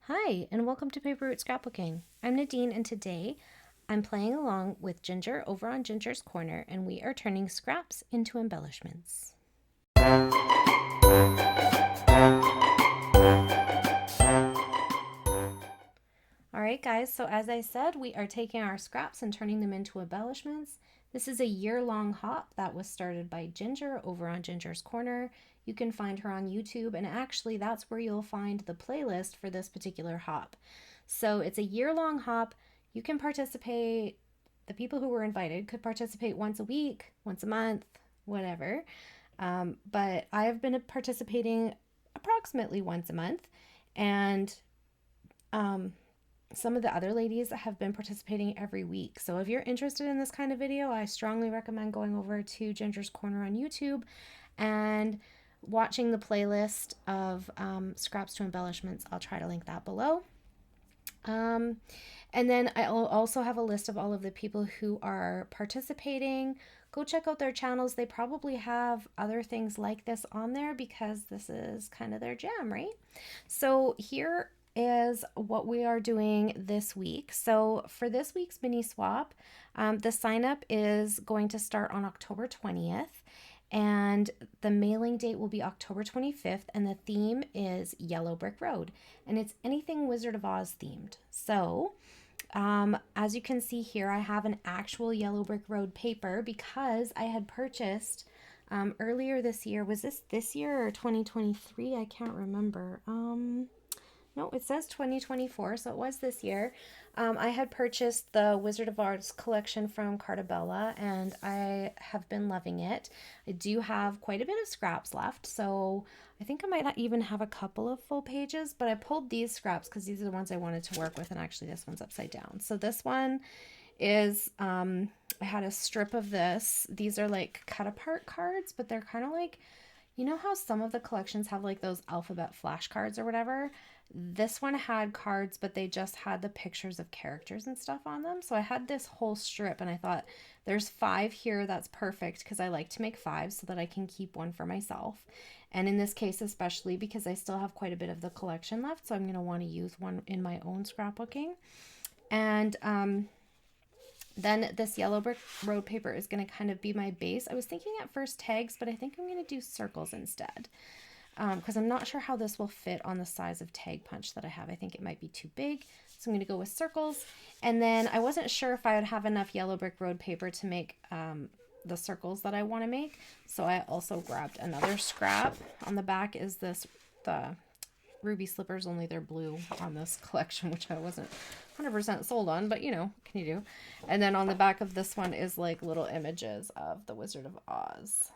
Hi, and welcome to Paper Root Scrapbooking. I'm Nadine, and today I'm playing along with Ginger over on Ginger's Corner, and we are turning scraps into embellishments. Alright guys, so as I said, we are taking our scraps and turning them into embellishments. This is a year-long hop that was started by Ginger over on Ginger's Corner. You can find her on YouTube, and actually that's where you'll find the playlist for this particular hop. So it's a year-long hop. You can participate. The people who were invited could participate once a week, once a month, whatever. But I have been participating approximately once a month, and some of the other ladies have been participating every week. So if you're interested in this kind of video, I strongly recommend going over to Ginger's Corner on YouTube and watching the playlist of scraps to embellishments. I'll try to link that below. And then I'll also have a list of all of the people who are participating. Go check out their channels. They probably have other things like this on there because this is kind of their jam, right? So here is what we are doing this week. So for this week's mini swap, the sign up is going to start on October 20th. And the mailing date will be October 25th, and the theme is Yellow Brick Road, and it's anything Wizard of Oz themed. So as you can see here, I have an actual Yellow Brick Road paper because I had purchased earlier this year. Was this year or 2023? I can't remember. No, it says 2024, so it was this year. I had purchased the Wizard of Oz collection from Carta Bella, and I have been loving it. I do have quite a bit of scraps left, so I think I might not even have a couple of full pages, but I pulled these scraps because these are the ones I wanted to work with, and actually this one's upside down. So this one is, I had a strip of this. These are like cut apart cards, but they're kind of like, you know how some of the collections have like those alphabet flashcards or whatever? This one had cards, but they just had the pictures of characters and stuff on them. So I had this whole strip, and I thought there's 5 here. That's perfect because I like to make 5 so that I can keep one for myself. And in this case, especially because I still have quite a bit of the collection left, so I'm going to want to use one in my own scrapbooking. And then this Yellow Brick Road paper is going to kind of be my base. I was thinking at first tags, but I think I'm going to do circles instead. Because I'm not sure how this will fit on the size of tag punch that I have. I think it might be too big. So I'm going to go with circles. And then I wasn't sure if I would have enough Yellow Brick Road paper to make the circles that I want to make. So I also grabbed another scrap. On the back is the ruby slippers, only they're blue on this collection, which I wasn't 100% sold on, but you know, what can you do? And then on the back of this one is like little images of the Wizard of Oz.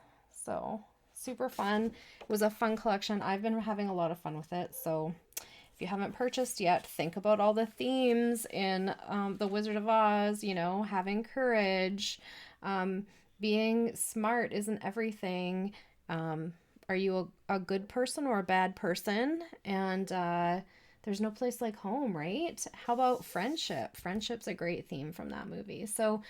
So super fun. It was a fun collection. I've been having a lot of fun with it. So if you haven't purchased yet, think about all the themes in the Wizard of Oz, you know, having courage, being smart isn't everything. Are you a good person or a bad person? And there's no place like home, right? How about friendship? Friendship's a great theme from that movie. So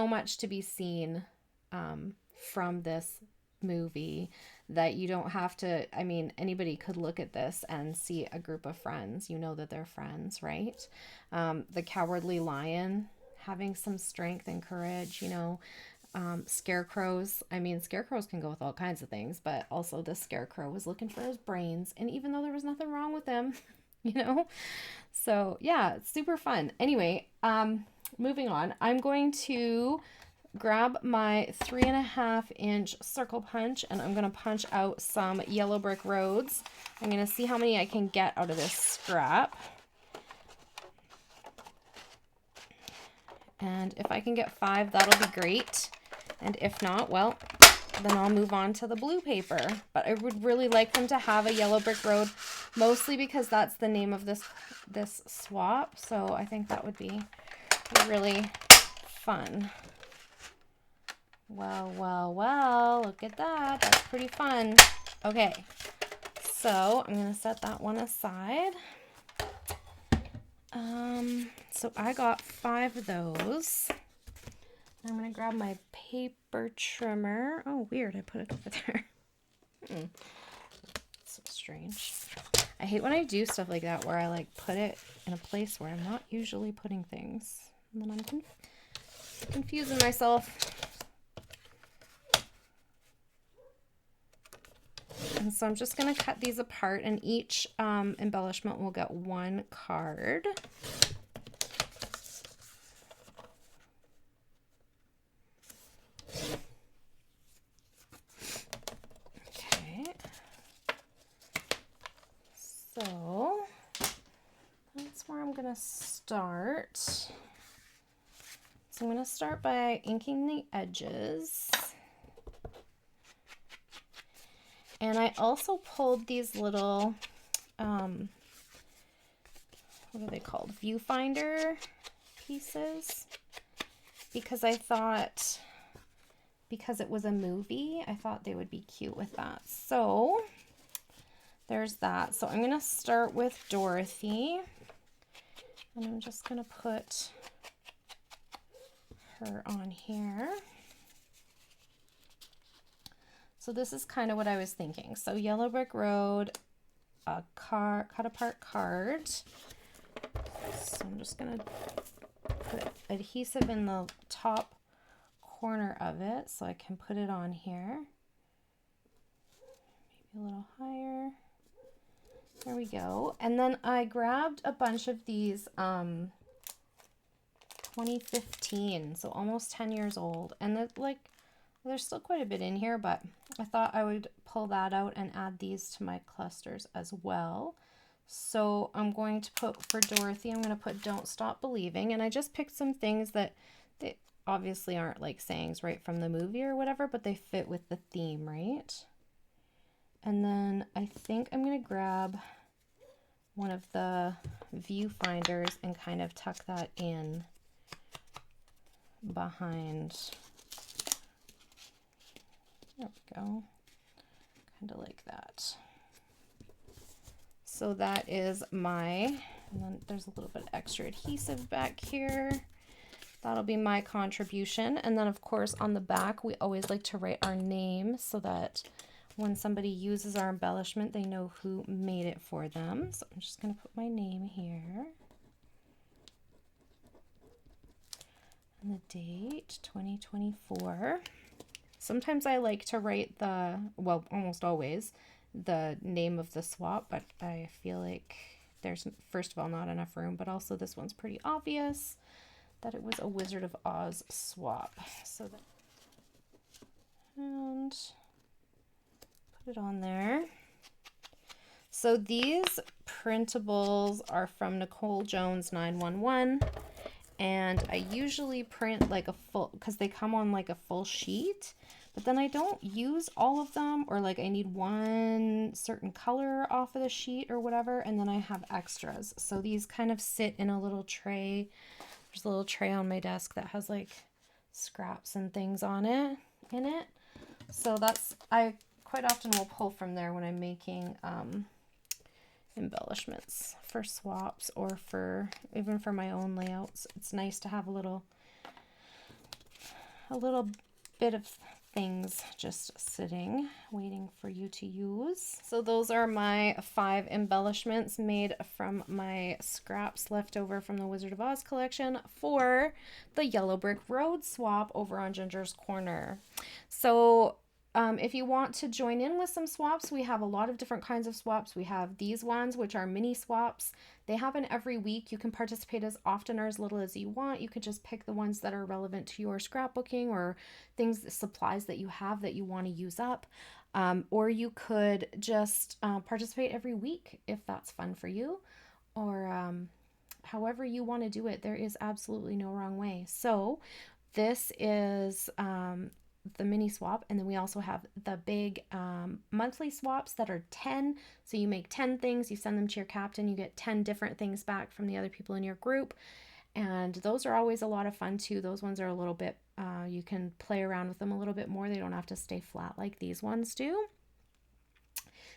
much to be seen from this movie that you don't have to, I mean, anybody could look at this and see a group of friends. You know that they're friends, right? The Cowardly Lion, having some strength and courage, you know. Scarecrows, I mean, scarecrows can go with all kinds of things, but also this scarecrow was looking for his brains, and even though there was nothing wrong with him, you know. So yeah, it's super fun. Anyway, moving on, I'm going to grab my 3.5-inch circle punch, and I'm going to punch out some Yellow Brick Roads. I'm going to see how many I can get out of this scrap. And if I can get 5, that'll be great. And if not, well, then I'll move on to the blue paper. But I would really like them to have a Yellow Brick Road, mostly because that's the name of this swap. So I think that would be really fun. Well, look at that. That's pretty fun. Okay, so I'm going to set that one aside. So I got 5 of those. I'm going to grab my paper trimmer. Oh, weird. I put it over there. So strange. I hate when I do stuff like that where I like put it in a place where I'm not usually putting things. And then I'm confusing myself. And so I'm just going to cut these apart, and each embellishment will get one card. Okay. So that's where I'm going to start. So I'm going to start by inking the edges. And I also pulled these little, what are they called? Viewfinder pieces, because I thought, because it was a movie, I thought they would be cute with that. So there's that. So I'm going to start with Dorothy, and I'm just going to put her on here. So this is kind of what I was thinking. So Yellow Brick Road, a cut apart card. So I'm just gonna put adhesive in the top corner of it so I can put it on here. Maybe a little higher. There we go. And then I grabbed a bunch of these 2015, so almost 10 years old. And they're like, there's still quite a bit in here, but I thought I would pull that out and add these to my clusters as well. So I'm going to put, for Dorothy, I'm going to put Don't Stop Believing. And I just picked some things that they obviously aren't like sayings right from the movie or whatever, but they fit with the theme, right? And then I think I'm going to grab one of the viewfinders and kind of tuck that in behind. There we go. Kind of like that. So that is my, and then there's a little bit extra adhesive back here. That'll be my contribution. And then of course on the back, we always like to write our name so that when somebody uses our embellishment, they know who made it for them. So I'm just going to put my name here. And the date, 2024. Sometimes I like to write the, well, almost always, the name of the swap, but I feel like there's, first of all, not enough room, but also this one's pretty obvious that it was a Wizard of Oz swap. So that, and put it on there. So these printables are from Nicole Jones 911, and I usually print like a full, because they come on like a full sheet, but then I don't use all of them, or like I need one certain color off of the sheet or whatever, and then I have extras. So these kind of sit in a little tray. There's a little tray on my desk that has like scraps and things on it, in it. So that's, I quite often will pull from there when I'm making embellishments for swaps, or for even for my own layouts. It's nice to have a little bit of things just sitting waiting for you to use. So those are my 5 embellishments made from my scraps left over from the Wizard of Oz collection for the Yellow Brick Road swap over on Ginger's Corner. So if you want to join in with some swaps, we have a lot of different kinds of swaps. We have these ones, which are mini swaps. They happen every week. You can participate as often or as little as you want. You could just pick the ones that are relevant to your scrapbooking or things, supplies that you have that you want to use up. Or you could just participate every week if that's fun for you, or however you want to do it. There is absolutely no wrong way. So this is the mini swap, and then we also have the big monthly swaps that are 10. So you make 10 things, you send them to your captain, you get 10 different things back from the other people in your group, and those are always a lot of fun too. Those ones are a little bit, you can play around with them a little bit more. They don't have to stay flat like these ones do.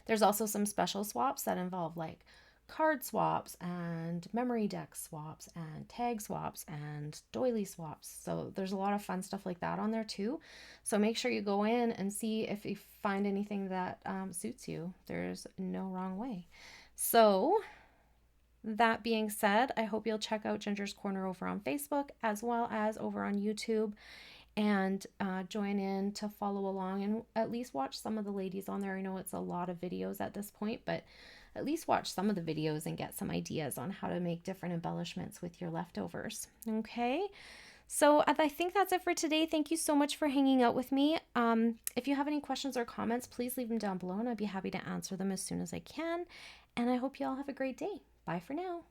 There's also some special swaps that involve like card swaps and memory deck swaps and tag swaps and doily swaps. So there's a lot of fun stuff like that on there too. So make sure you go in and see if you find anything that suits you. There's no wrong way. So that being said, I hope you'll check out Ginger's Corner over on Facebook as well as over on YouTube, and join in to follow along and at least watch some of the ladies on there. I know it's a lot of videos at this point, but at least watch some of the videos and get some ideas on how to make different embellishments with your leftovers. Okay, so I think that's it for today. Thank you so much for hanging out with me. If you have any questions or comments, please leave them down below and I'd be happy to answer them as soon as I can. And I hope you all have a great day. Bye for now.